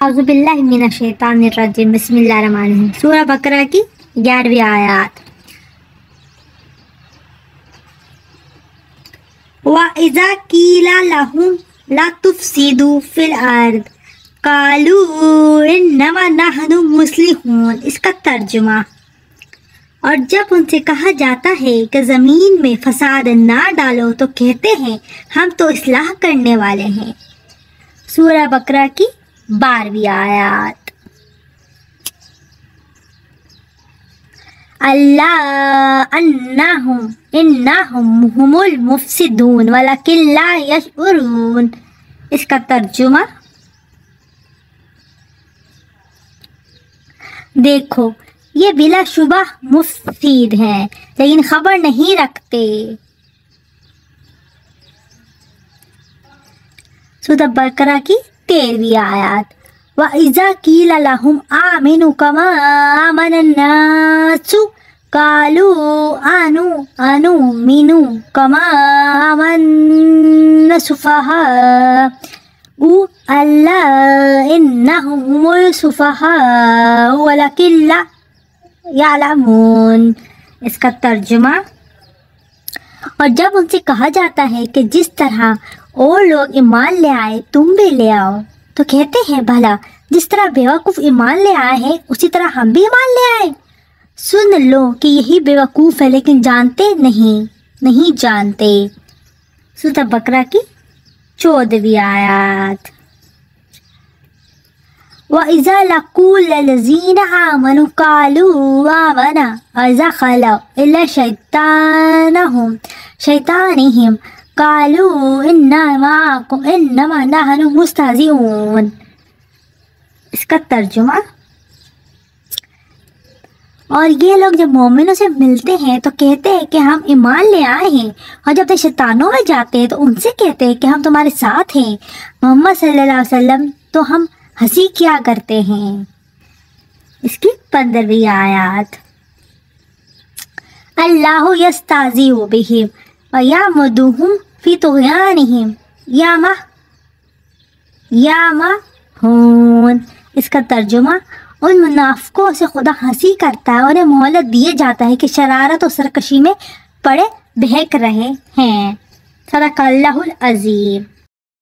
अऊज़ु बिल्लाहि मिनश शैतानिर रजीम। बिस्मिल्लाहिर रहमानिर रहीम। सूरह बकरा की 11वीं आयत। व इज़ा क़ीला लहुम ला तुफ़सिदू फिल अर्द क़ालू इन्नमा नहनु मुस्लिहून। इसका तर्जुमा। और जब उनसे कहा जाता है कि ज़मीन में फसाद ना डालो तो कहते हैं हम तो इस्लाह करने वाले हैं। सूरह बकरा की 12वीं आयत। अल्लाह इन्नहुम हुमुल मुफ़सिदून वलकिन ला यशउरून। इसका तर्जुमा। देखो ये बिलाशुबा मुफ़सीद हैं लेकिन खबर नहीं रखते। सूरह बकरा की 13वीं आयत। व इज़ा क़ीला लहुम आमिनू कमा आमनन नासु क़ालू अनुमिनु कमा आमन्न सुफ़हा अल्ला इन्नहुम हुमुल सुफ़हा वलकिन ला यालमून। इसका तर्जुमा। और जब उनसे कहा जाता है कि जिस तरह और लोग ईमान ले आए तुम भी ले आओ तो कहते हैं भला जिस तरह बेवकूफ़ ईमान ले आए हैं उसी तरह हम भी ईमान ले आए। सुन लो कि यही बेवकूफ़ है लेकिन जानते नहीं जानते। सूरह बकरा की 14वीं आयत। व इज़ा लक़ूल लज़ीना आमनू क़ालू आमना इज़ा खलौ इला शैतानिहिम क़ालू इन्नमा नहनु मुस्तहज़िऊन। इसका तर्जुमा। और ये लोग जब मोमिनों से मिलते हैं तो कहते हैं कि हम ईमान ले आए हैं और जब तक शैतानों में जाते हैं तो उनसे कहते हैं कि हम तुम्हारे साथ हैं मोहम्मद सल्लल्लाहु अलैहि वसल्लम, तो हम हंसी क्या करते हैं। इसकी 15वीं आयत। अल्लाहु यस्ताज़िउ बिहिम व यामुदुहुम फी तुग़यानिहिम यामहून। इसका तर्जुमा। उन मुनाफ़िकों से खुदा हंसी करता है और उन्हें मोहलत दिए जाता है कि शरारत और सरकशी में पड़े बहक रहे हैं। सदक़ल्लाहुल अज़ीम।